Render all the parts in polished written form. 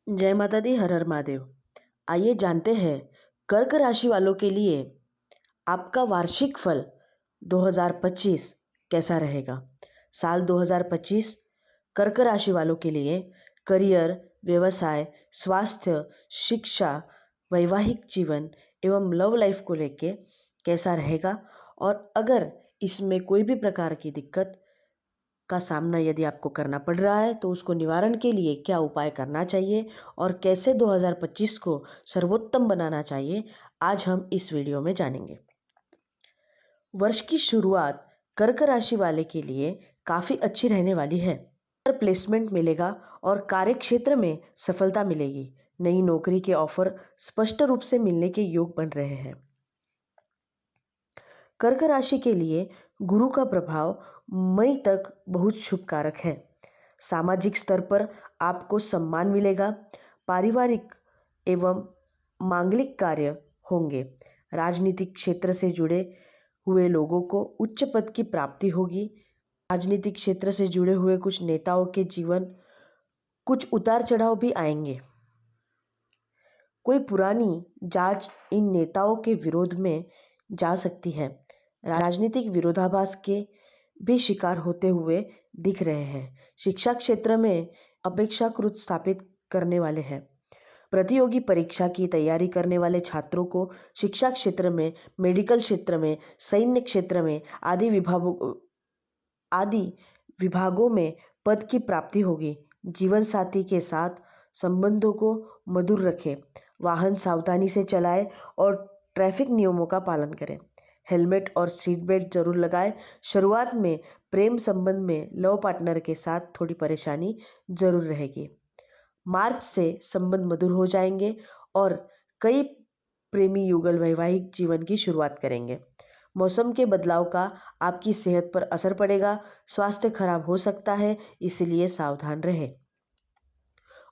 जय माता दी, हर हर महादेव। आइए जानते हैं कर्क राशि वालों के लिए आपका वार्षिक फल 2025 कैसा रहेगा। साल 2025 कर्क राशि वालों के लिए करियर, व्यवसाय, स्वास्थ्य, शिक्षा, वैवाहिक जीवन एवं लव लाइफ को लेके कैसा रहेगा, और अगर इसमें कोई भी प्रकार की दिक्कत का सामना यदि आपको करना पड़ रहा है तो उसको निवारण के लिए क्या उपाय करना चाहिए और कैसे 2025 को सर्वोत्तम बनाना चाहिए, आज हम इस वीडियो में जानेंगे। वर्ष की शुरुआत कर्क राशि वाले के लिए काफ़ी अच्छी रहने वाली है। प्लेसमेंट मिलेगा और कार्य क्षेत्र में सफलता मिलेगी। नई नौकरी के ऑफर स्पष्ट रूप से मिलने के योग बन रहे हैं। कर्क राशि के लिए गुरु का प्रभाव मई तक बहुत शुभकारक है। सामाजिक स्तर पर आपको सम्मान मिलेगा। पारिवारिक एवं मांगलिक कार्य होंगे। राजनीतिक क्षेत्र से जुड़े हुए लोगों को उच्च पद की प्राप्ति होगी। राजनीतिक क्षेत्र से जुड़े हुए कुछ नेताओं के जीवन कुछ उतार चढ़ाव भी आएंगे। कोई पुरानी जांच इन नेताओं के विरोध में जा सकती है। राजनीतिक विरोधाभास के भी शिकार होते हुए दिख रहे हैं। शिक्षा क्षेत्र में अपेक्षाकृत स्थापित करने वाले हैं। प्रतियोगी परीक्षा की तैयारी करने वाले छात्रों को शिक्षा क्षेत्र में, मेडिकल क्षेत्र में, सैन्य क्षेत्र में आदि विभागों में पद की प्राप्ति होगी। जीवन साथी के साथ संबंधों को मधुर रखें। वाहन सावधानी से चलाएं और ट्रैफिक नियमों का पालन करें। हेलमेट और सीट बेल्ट जरूर लगाएं। शुरुआत में प्रेम संबंध में लव पार्टनर के साथ थोड़ी परेशानी जरूर रहेगी। मार्च से संबंध मधुर हो जाएंगे और कई प्रेमी युगल वैवाहिक जीवन की शुरुआत करेंगे। मौसम के बदलाव का आपकी सेहत पर असर पड़ेगा। स्वास्थ्य खराब हो सकता है, इसलिए सावधान रहें।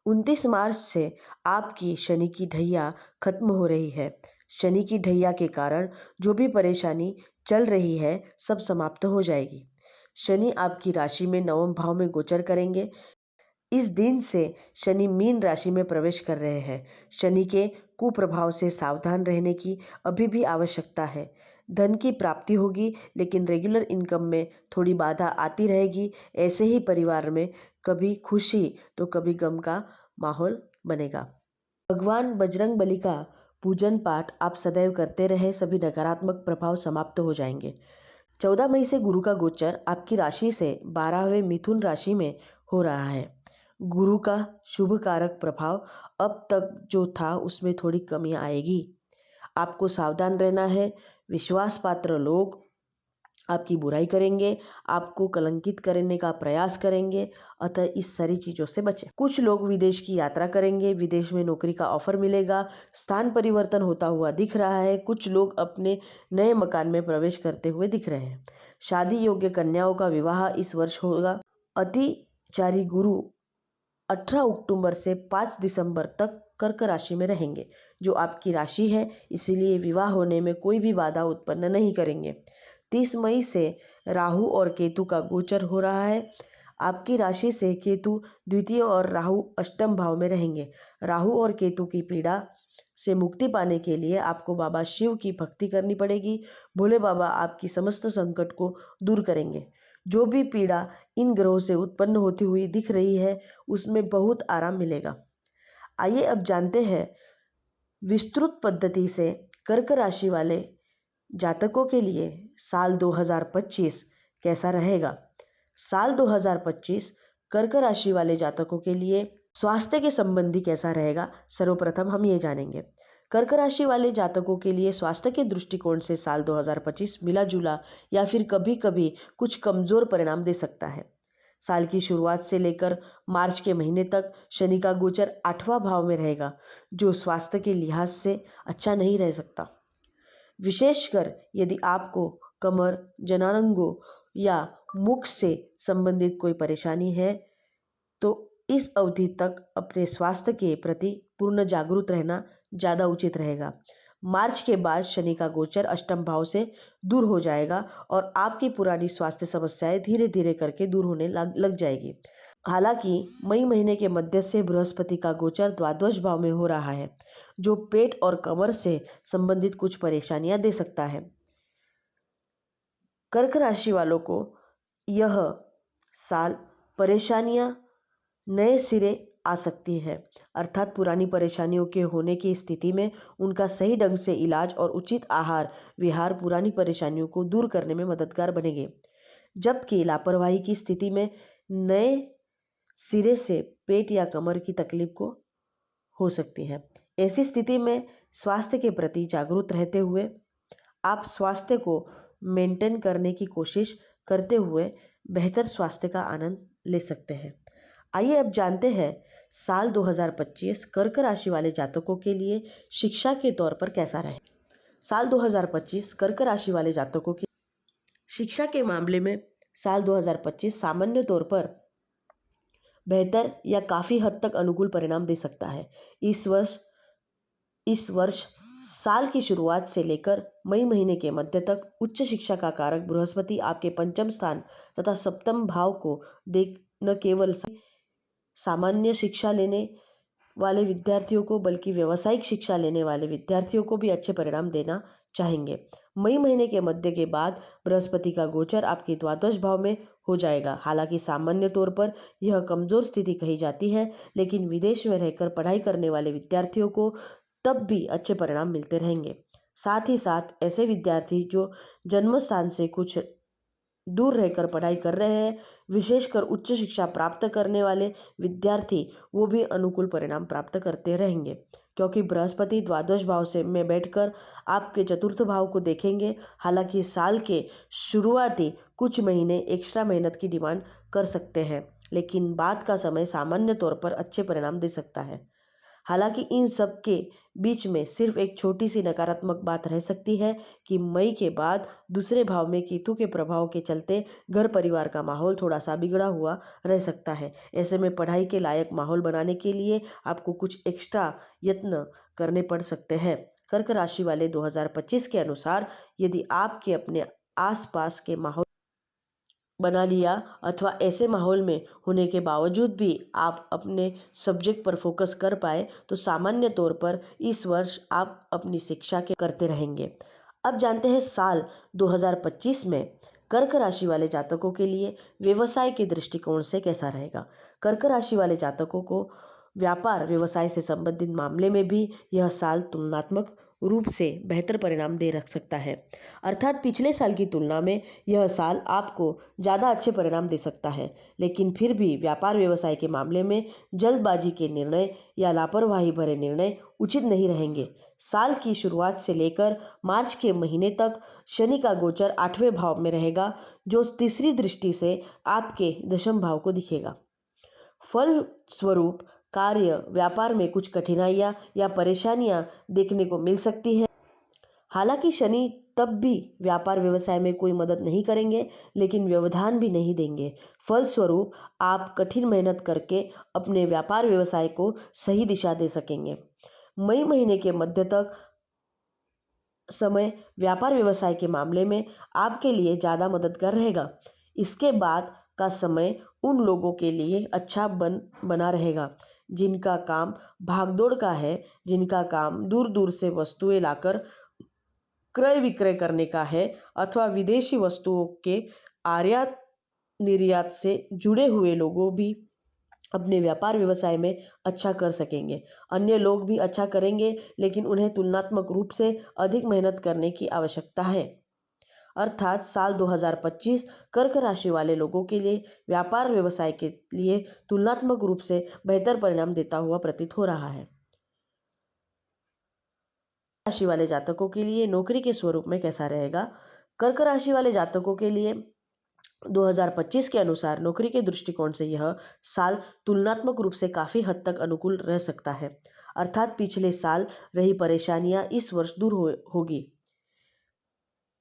29 मार्च से आपकी शनि की ढैया खत्म हो रही है। शनि की ढैया के कारण जो भी परेशानी चल रही है सब समाप्त हो जाएगी। शनि आपकी राशि में नवम भाव में गोचर करेंगे। इस दिन से शनि मीन राशि में प्रवेश कर रहे हैं। शनि के कुप्रभाव से सावधान रहने की अभी भी आवश्यकता है। धन की प्राप्ति होगी, लेकिन रेगुलर इनकम में थोड़ी बाधा आती रहेगी। ऐसे ही परिवार में कभी खुशी तो कभी गम का माहौल बनेगा। भगवान बजरंग बली का पूजन पाठ आप सदैव करते रहे, सभी नकारात्मक प्रभाव समाप्त हो जाएंगे। 14 मई से गुरु का गोचर आपकी राशि से 12वें मिथुन राशि में हो रहा है। गुरु का शुभ कारक प्रभाव अब तक जो था उसमें थोड़ी कमी आएगी। आपको सावधान रहना है। विश्वास पात्र लोग आपकी बुराई करेंगे, आपको कलंकित करने का प्रयास करेंगे, अतः इस सारी चीज़ों से बचें। कुछ लोग विदेश की यात्रा करेंगे। विदेश में नौकरी का ऑफर मिलेगा। स्थान परिवर्तन होता हुआ दिख रहा है। कुछ लोग अपने नए मकान में प्रवेश करते हुए दिख रहे हैं। शादी योग्य कन्याओं का विवाह इस वर्ष होगा। अतिचारी गुरु 18 अक्टूबर से 5 दिसंबर तक कर्क राशि में रहेंगे, जो आपकी राशि है, इसीलिए विवाह होने में कोई भी बाधा उत्पन्न नहीं करेंगे। 30 मई से राहु और केतु का गोचर हो रहा है। आपकी राशि से केतु द्वितीय और राहु अष्टम भाव में रहेंगे। राहु और केतु की पीड़ा से मुक्ति पाने के लिए आपको बाबा शिव की भक्ति करनी पड़ेगी। भोले बाबा आपकी समस्त संकट को दूर करेंगे। जो भी पीड़ा इन ग्रहों से उत्पन्न होती हुई दिख रही है उसमें बहुत आराम मिलेगा। आइए अब जानते हैं विस्तृत पद्धति से कर्क राशि वाले जातकों के लिए साल 2025 कैसा रहेगा। साल 2025 कर्क राशि वाले जातकों के लिए स्वास्थ्य के संबंधी कैसा रहेगा, सर्वप्रथम हम ये जानेंगे। कर्क राशि वाले जातकों के लिए स्वास्थ्य के दृष्टिकोण से साल 2025 मिला जुला या फिर कभी कभी कुछ कमजोर परिणाम दे सकता है। साल की शुरुआत से लेकर मार्च के महीने तक शनि का गोचर 8वां भाव में रहेगा, जो स्वास्थ्य के लिहाज से अच्छा नहीं रह सकता। विशेषकर यदि आपको कमर, जनांगों या मुख से संबंधित कोई परेशानी है तो इस अवधि तक अपने स्वास्थ्य के प्रति पूर्ण जागरूक रहना ज़्यादा उचित रहेगा। मार्च के बाद शनि का गोचर अष्टम भाव से दूर हो जाएगा और आपकी पुरानी स्वास्थ्य समस्याएं धीरे धीरे करके दूर होने लग जाएगी। हालांकि मई महीने के मध्य से बृहस्पति का गोचर द्वादश भाव में हो रहा है, जो पेट और कमर से संबंधित कुछ परेशानियां दे सकता है। कर्क राशि वालों को यह साल परेशानियां नए सिरे आ सकती है, अर्थात पुरानी परेशानियों के होने की स्थिति में उनका सही ढंग से इलाज और उचित आहार विहार पुरानी परेशानियों को दूर करने में मददगार बनेंगे। जबकि लापरवाही की स्थिति में नए सिरे से पेट या कमर की तकलीफ को हो सकती है। ऐसी स्थिति में स्वास्थ्य के प्रति जागरूक रहते हुए आप स्वास्थ्य को मेंटेन करने की कोशिश करते हुए बेहतर स्वास्थ्य का आनंद ले सकते हैं। आइए अब जानते हैं साल 2025 कर्क राशि वाले जातकों के लिए शिक्षा के तौर पर कैसा रहे। साल 2025 कर्क राशि वाले जातकों की शिक्षा के मामले में साल 2025 सामान्य तौर पर बेहतर या काफ़ी हद तक अनुकूल परिणाम दे सकता है। इस वर्ष साल की शुरुआत से लेकर मई महीने के मध्य तक उच्च शिक्षा का कारक बृहस्पति आपके पंचम स्थान तथा सप्तम भाव को देख न केवल सामान्य शिक्षा लेने वाले विद्यार्थियों को बल्कि व्यावसायिक शिक्षा लेने वाले विद्यार्थियों को भी अच्छे परिणाम देना चाहेंगे। मई महीने के मध्य के बाद बृहस्पति का गोचर आपके द्वादश भाव में हो जाएगा। हालांकि सामान्य तौर पर यह कमजोर स्थिति कही जाती है, लेकिन विदेश में रहकर पढ़ाई करने वाले विद्यार्थियों को तब भी अच्छे परिणाम मिलते रहेंगे। साथ ही साथ ऐसे विद्यार्थी जो जन्म स्थान से कुछ दूर रहकर पढ़ाई कर रहे हैं, विशेषकर उच्च शिक्षा प्राप्त करने वाले विद्यार्थी, वो भी अनुकूल परिणाम प्राप्त करते रहेंगे, क्योंकि बृहस्पति द्वादश भाव से में बैठकर आपके चतुर्थ भाव को देखेंगे। हालांकि साल के शुरुआती कुछ महीने एक्स्ट्रा मेहनत की डिमांड कर सकते हैं, लेकिन बाद का समय सामान्य तौर पर अच्छे परिणाम दे सकता है। हालांकि इन सब के बीच में सिर्फ एक छोटी सी नकारात्मक बात रह सकती है कि मई के बाद दूसरे भाव में केतु के प्रभाव के चलते घर परिवार का माहौल थोड़ा सा बिगड़ा हुआ रह सकता है। ऐसे में पढ़ाई के लायक माहौल बनाने के लिए आपको कुछ एक्स्ट्रा यत्न करने पड़ सकते हैं। कर्क राशि वाले 2025 के अनुसार यदि आपके अपने आसपास के माहौल बना लिया अथवा ऐसे माहौल में होने के बावजूद भी आप अपने सब्जेक्ट पर फोकस कर पाए, तो सामान्य तौर पर इस वर्ष आप अपनी शिक्षा के करते रहेंगे। अब जानते हैं साल 2025 में कर्क राशि वाले जातकों के लिए व्यवसाय के दृष्टिकोण से कैसा रहेगा। कर्क राशि वाले जातकों को व्यापार व्यवसाय से संबंधित मामले में भी यह साल तुलनात्मक रूप से बेहतर परिणाम दे रख सकता है, अर्थात पिछले साल की तुलना में यह साल आपको ज़्यादा अच्छे परिणाम दे सकता है। लेकिन फिर भी व्यापार व्यवसाय के मामले में जल्दबाजी के निर्णय या लापरवाही भरे निर्णय उचित नहीं रहेंगे। साल की शुरुआत से लेकर मार्च के महीने तक शनि का गोचर 8वें भाव में रहेगा, जो तीसरी दृष्टि से आपके दशम भाव को दिखेगा। फल स्वरूप कार्य व्यापार में कुछ कठिनाइयां या परेशानियां देखने को मिल सकती है। हालांकि शनि तब भी व्यापार व्यवसाय में कोई मदद नहीं करेंगे, लेकिन व्यवधान भी नहीं देंगे। फलस्वरूप आप कठिन मेहनत करके अपने व्यापार व्यवसाय को सही दिशा दे सकेंगे। मई महीने के मध्य तक समय व्यापार व्यवसाय के मामले में आपके लिए ज़्यादा मददगार रहेगा। इसके बाद का समय उन लोगों के लिए अच्छा बना रहेगा जिनका काम भागदौड़ का है, जिनका काम दूर दूर से वस्तुएं लाकर क्रय विक्रय करने का है अथवा विदेशी वस्तुओं के आयात निर्यात से जुड़े हुए लोगों भी अपने व्यापार व्यवसाय में अच्छा कर सकेंगे। अन्य लोग भी अच्छा करेंगे, लेकिन उन्हें तुलनात्मक रूप से अधिक मेहनत करने की आवश्यकता है। अर्थात साल 2025 कर्क राशि वाले लोगों के लिए व्यापार व्यवसाय के लिए तुलनात्मक रूप से बेहतर परिणाम देता हुआ प्रतीत हो रहा है। राशि वाले जातकों के लिए नौकरी के स्वरूप में कैसा रहेगा। कर्क राशि वाले जातकों के लिए 2025 के अनुसार नौकरी के दृष्टिकोण से यह साल तुलनात्मक रूप से काफ़ी हद तक अनुकूल रह सकता है, अर्थात पिछले साल रही परेशानियां इस वर्ष दूर होगी।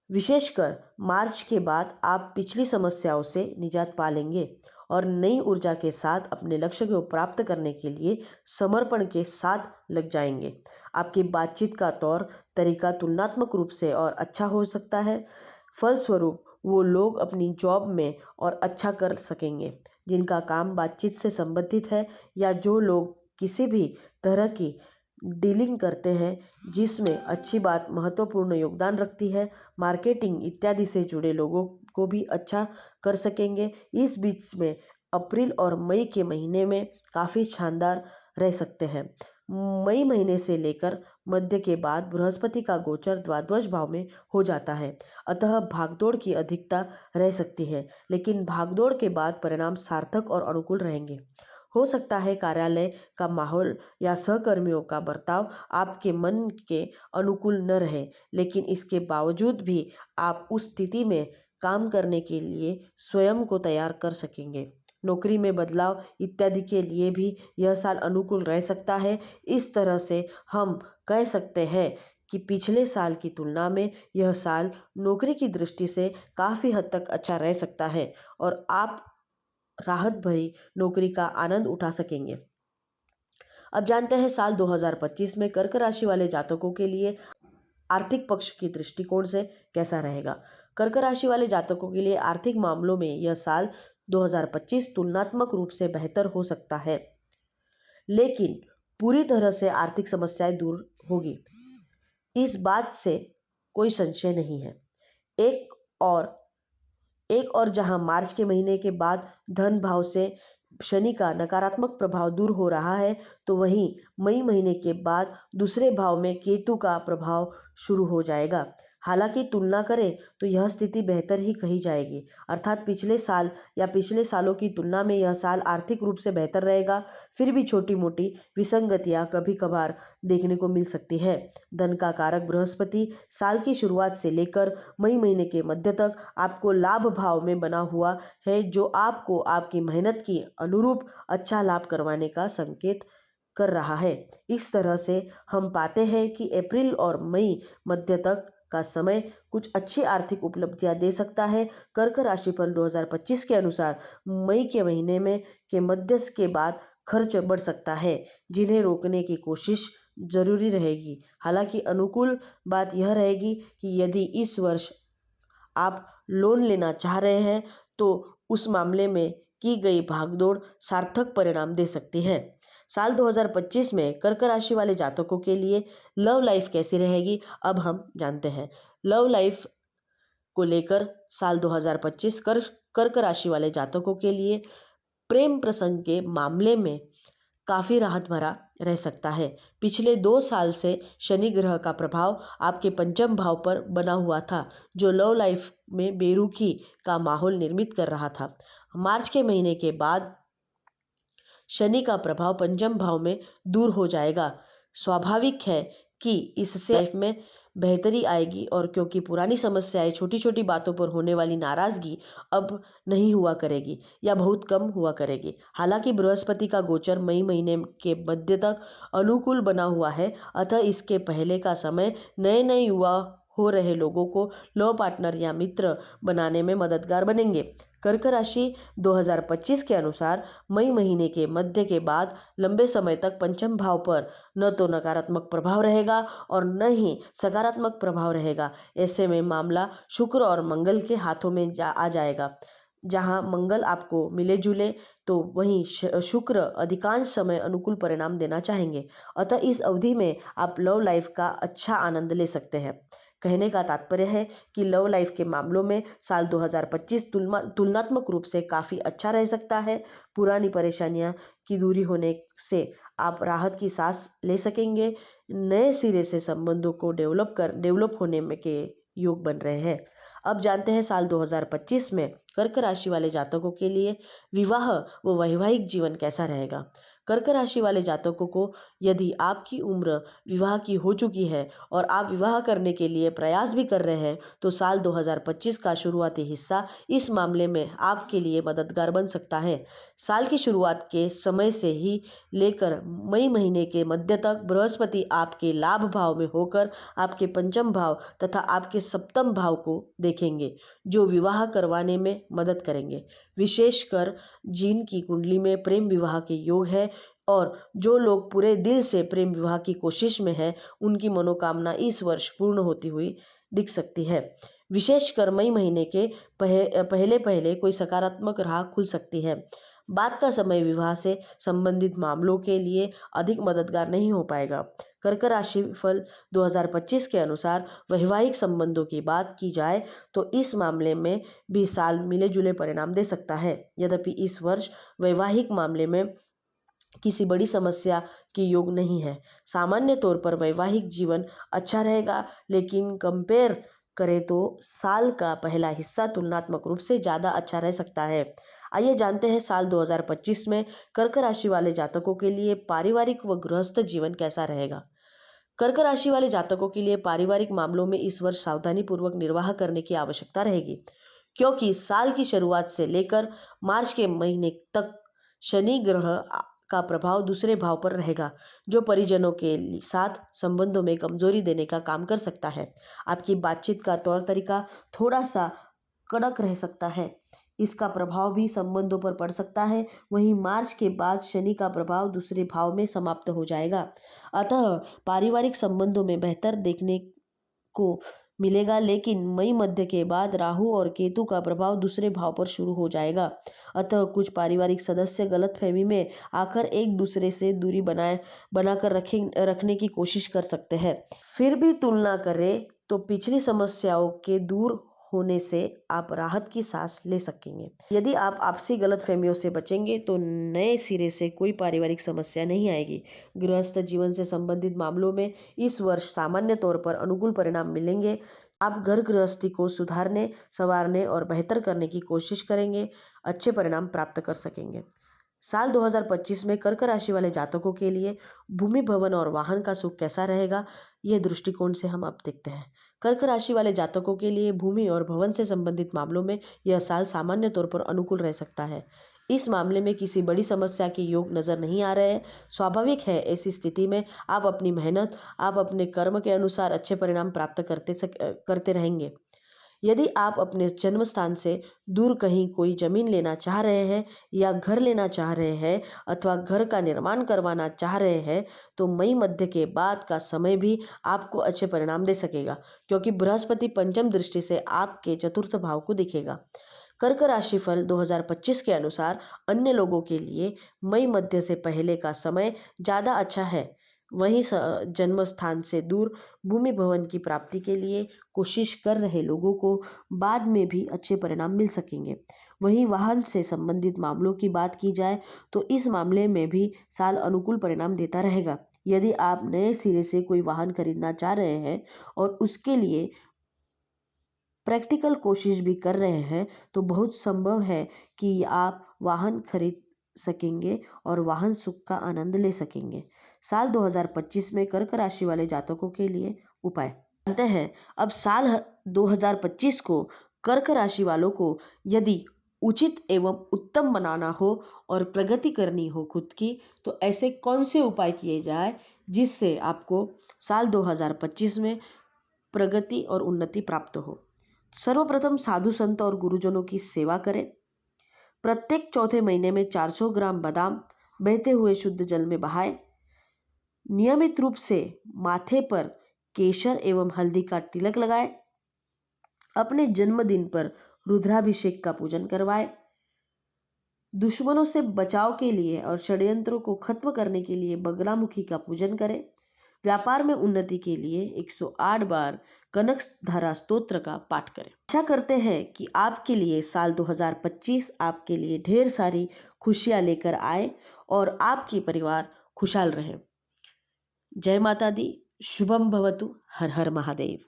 विशेषकर मार्च के बाद आप पिछली समस्याओं से निजात पा लेंगे और नई ऊर्जा के साथ अपने लक्ष्य को प्राप्त करने के लिए समर्पण के साथ लग जाएंगे। आपकी बातचीत का तौर तरीका तुलनात्मक रूप से और अच्छा हो सकता है। फलस्वरूप वो लोग अपनी जॉब में और अच्छा कर सकेंगे। जिनका काम बातचीत से संबंधित है या जो लोग किसी भी तरह की डीलिंग करते हैं जिसमें अच्छी बात महत्वपूर्ण योगदान रखती है, मार्केटिंग इत्यादि से जुड़े लोगों को भी अच्छा कर सकेंगे। इस बीच में अप्रैल और मई के महीने में काफ़ी शानदार रह सकते हैं। मई महीने से लेकर मध्य के बाद बृहस्पति का गोचर द्वादश भाव में हो जाता है, अतः भागदौड़ की अधिकता रह सकती है, लेकिन भागदौड़ के बाद परिणाम सार्थक और अनुकूल रहेंगे। हो सकता है कार्यालय का माहौल या सहकर्मियों का बर्ताव आपके मन के अनुकूल न रहे, लेकिन इसके बावजूद भी आप उस स्थिति में काम करने के लिए स्वयं को तैयार कर सकेंगे। नौकरी में बदलाव इत्यादि के लिए भी यह साल अनुकूल रह सकता है। इस तरह से हम कह सकते हैं कि पिछले साल की तुलना में यह साल नौकरी की दृष्टि से काफ़ी हद तक अच्छा रह सकता है और आप राहत भरी नौकरी का आनंद उठा सकेंगे। अब जानते हैं साल 2025 में कर्क राशि वाले जातकों के लिए आर्थिक पक्ष की दृष्टिकोण से कैसा रहेगा। कर्क राशि वाले जातकों के लिए आर्थिक मामलों में यह साल 2025 तुलनात्मक रूप से बेहतर हो सकता है, लेकिन पूरी तरह से आर्थिक समस्याएं दूर होगी, इस बात से कोई संशय नहीं है। एक और जहां मार्च के महीने के बाद धन भाव से शनि का नकारात्मक प्रभाव दूर हो रहा है, तो वहीं मई महीने के बाद दूसरे भाव में केतु का प्रभाव शुरू हो जाएगा। हालांकि तुलना करें तो यह स्थिति बेहतर ही कही जाएगी, अर्थात पिछले साल या पिछले सालों की तुलना में यह साल आर्थिक रूप से बेहतर रहेगा। फिर भी छोटी मोटी विसंगतियां कभी कभार देखने को मिल सकती है। धन का कारक बृहस्पति साल की शुरुआत से लेकर मई महीने के मध्य तक आपको लाभ भाव में बना हुआ है, जो आपको आपकी मेहनत की अनुरूप अच्छा लाभ करवाने का संकेत कर रहा है। इस तरह से हम पाते हैं कि अप्रैल और मई मध्य तक का समय कुछ अच्छी आर्थिक उपलब्धियां दे सकता है। कर्क राशिफल 2025 के अनुसार मई के महीने में के मध्य के बाद खर्च बढ़ सकता है, जिन्हें रोकने की कोशिश जरूरी रहेगी। हालांकि अनुकूल बात यह रहेगी कि यदि इस वर्ष आप लोन लेना चाह रहे हैं तो उस मामले में की गई भागदौड़ सार्थक परिणाम दे सकती है। साल 2025 में कर्क राशि वाले जातकों के लिए लव लाइफ कैसी रहेगी, अब हम जानते हैं। लव लाइफ को लेकर साल 2025 कर्क राशि वाले जातकों के लिए प्रेम प्रसंग के मामले में काफ़ी राहत भरा रह सकता है। पिछले 2 साल से शनि ग्रह का प्रभाव आपके पंचम भाव पर बना हुआ था, जो लव लाइफ में बेरुखी का माहौल निर्मित कर रहा था। मार्च के महीने के बाद शनि का प्रभाव पंचम भाव में दूर हो जाएगा। स्वाभाविक है कि इससे लाइफ में बेहतरी आएगी, और क्योंकि पुरानी समस्याएं, छोटी छोटी बातों पर होने वाली नाराजगी अब नहीं हुआ करेगी या बहुत कम हुआ करेगी। हालांकि बृहस्पति का गोचर मई महीने के मध्य तक अनुकूल बना हुआ है, अतः इसके पहले का समय नए नए युवा हो रहे लोगों को लव पार्टनर या मित्र बनाने में मददगार बनेंगे। कर्क राशि 2025 के अनुसार मई महीने के मध्य के बाद लंबे समय तक पंचम भाव पर न तो नकारात्मक प्रभाव रहेगा और न ही सकारात्मक प्रभाव रहेगा। ऐसे में मामला शुक्र और मंगल के हाथों में आ जाएगा। जहां मंगल आपको मिले जुले, तो वहीं शुक्र अधिकांश समय अनुकूल परिणाम देना चाहेंगे, अतः इस अवधि में आप लव लाइफ का अच्छा आनंद ले सकते हैं। कहने का तात्पर्य है कि लव लाइफ के मामलों में साल 2025 तुलनात्मक रूप से काफ़ी अच्छा रह सकता है। पुरानी परेशानियां की दूरी होने से आप राहत की सांस ले सकेंगे। नए सिरे से संबंधों को डेवलप होने में के योग बन रहे हैं। अब जानते हैं साल 2025 में कर्क राशि वाले जातकों के लिए विवाह व वैवाहिक जीवन कैसा रहेगा। कर्क राशि वाले जातकों को यदि आपकी उम्र विवाह की हो चुकी है और आप विवाह करने के लिए प्रयास भी कर रहे हैं, तो साल 2025 का शुरुआती हिस्सा इस मामले में आपके लिए मददगार बन सकता है। साल की शुरुआत के समय से ही लेकर मई महीने के मध्य तक बृहस्पति आपके लाभ भाव में होकर आपके पंचम भाव तथा आपके सप्तम भाव को देखेंगे, जो विवाह करवाने में मदद करेंगे। विशेषकर जिनकी कुंडली में प्रेम विवाह के योग है और जो लोग पूरे दिल से प्रेम विवाह की कोशिश में हैं, उनकी मनोकामना इस वर्ष पूर्ण होती हुई दिख सकती है। विशेषकर मई महीने के पहले पहले कोई सकारात्मक राह खुल सकती है। बाद का समय विवाह से संबंधित मामलों के लिए अधिक मददगार नहीं हो पाएगा। कर्क राशि फल 2025 के अनुसार वैवाहिक संबंधों की बात की जाए तो इस मामले में भी साल मिले जुले परिणाम दे सकता है। यद्यपि इस वर्ष वैवाहिक मामले में किसी बड़ी समस्या के योग नहीं है। सामान्य तौर पर वैवाहिक जीवन अच्छा रहेगा, लेकिन कंपेयर करें तो साल का पहला हिस्सा तुलनात्मक रूप से ज़्यादा अच्छा रह सकता है। आइए जानते हैं साल 2025 में कर्क राशि वाले जातकों के लिए पारिवारिक व गृहस्थ जीवन कैसा रहेगा। कर्क राशि वाले जातकों के लिए पारिवारिक मामलों में इस वर्ष सावधानी पूर्वक निर्वाह करने की आवश्यकता रहेगी, क्योंकि साल की शुरुआत से लेकर मार्च के महीने तक शनि ग्रह का प्रभाव दूसरे भाव पर रहेगा, जो परिजनों के साथ संबंधों में कमजोरी देने का काम कर सकता है। आपकी बातचीत का तौर तरीका थोड़ा सा कड़क रह सकता है, इसका प्रभाव भी संबंधों पर पड़ सकता है। वहीं मार्च के बाद शनि का प्रभाव दूसरे भाव में समाप्त हो जाएगा, अतः पारिवारिक संबंधों में बेहतर देखने को मिलेगा। लेकिन मई मध्य के बाद राहु और केतु का प्रभाव दूसरे भाव पर शुरू हो जाएगा, अतः कुछ पारिवारिक सदस्य गलतफहमी में आकर एक दूसरे से दूरी बनाकर रखने की कोशिश कर सकते हैं। फिर भी तुलना करें तो पिछली समस्याओं के दूर होने से आप राहत की सांस ले सकेंगे। यदि आप आपसी गलतफहमियों से बचेंगे तो नए सिरे से कोई पारिवारिक समस्या नहीं आएगी। गृहस्थ जीवन से संबंधित मामलों में इस वर्ष सामान्य तौर पर अनुकूल परिणाम मिलेंगे। आप घर गृहस्थी को सुधारने, संवारने और बेहतर करने की कोशिश करेंगे, अच्छे परिणाम प्राप्त कर सकेंगे। साल 2025 में कर्क राशि वाले जातकों के लिए भूमि, भवन और वाहन का सुख कैसा रहेगा, यह दृष्टिकोण से हम अब देखते हैं। कर्क राशि वाले जातकों के लिए भूमि और भवन से संबंधित मामलों में यह साल सामान्य तौर पर अनुकूल रह सकता है। इस मामले में किसी बड़ी समस्या के योग नजर नहीं आ रहे हैं। स्वाभाविक है, ऐसी स्थिति में आप अपनी मेहनत, आप अपने कर्म के अनुसार अच्छे परिणाम प्राप्त करते रहेंगे। यदि आप अपने जन्म स्थान से दूर कहीं कोई जमीन लेना चाह रहे हैं या घर लेना चाह रहे हैं अथवा घर का निर्माण करवाना चाह रहे हैं, तो मई मध्य के बाद का समय भी आपको अच्छे परिणाम दे सकेगा, क्योंकि बृहस्पति पंचम दृष्टि से आपके चतुर्थ भाव को दिखेगा। कर्क राशि फल 2025 के अनुसार अन्य लोगों के लिए मई मध्य से पहले का समय ज़्यादा अच्छा है। वहीं जन्म स्थान से दूर भूमि, भवन की प्राप्ति के लिए कोशिश कर रहे लोगों को बाद में भी अच्छे परिणाम मिल सकेंगे। वहीं वाहन से संबंधित मामलों की बात की जाए तो इस मामले में भी साल अनुकूल परिणाम देता रहेगा। यदि आप नए सिरे से कोई वाहन खरीदना चाह रहे हैं और उसके लिए प्रैक्टिकल कोशिश भी कर रहे हैं, तो बहुत संभव है कि आप वाहन खरीद सकेंगे और वाहन सुख का आनंद ले सकेंगे। साल 2025 में कर्क राशि वाले जातकों के लिए उपाय जानते हैं। अब साल 2025 को कर्क राशि वालों को यदि उचित एवं उत्तम बनाना हो और प्रगति करनी हो खुद की, तो ऐसे कौन से उपाय किए जाए जिससे आपको साल 2025 में प्रगति और उन्नति प्राप्त हो। सर्वप्रथम साधु संत और गुरुजनों की सेवा करें। प्रत्येक चौथे महीने में 400 ग्राम बादाम बहते हुए शुद्ध जल में बहाएं। नियमित रूप से माथे पर केसर एवं हल्दी का तिलक लगाएं। अपने जन्मदिन पर रुद्राभिषेक का पूजन करवाएं। दुश्मनों से बचाव के लिए और षड्यंत्रों को खत्म करने के लिए बगलामुखी का पूजन करें। व्यापार में उन्नति के लिए 108 बार कनक धारा स्तोत्र का पाठ करें। आशा करते हैं कि आपके लिए साल 2025 आपके लिए ढेर सारी खुशियां लेकर आए और आपकी परिवार खुशहाल रहे। जय माता दी। शुभम भवतु। हर हर महादेव।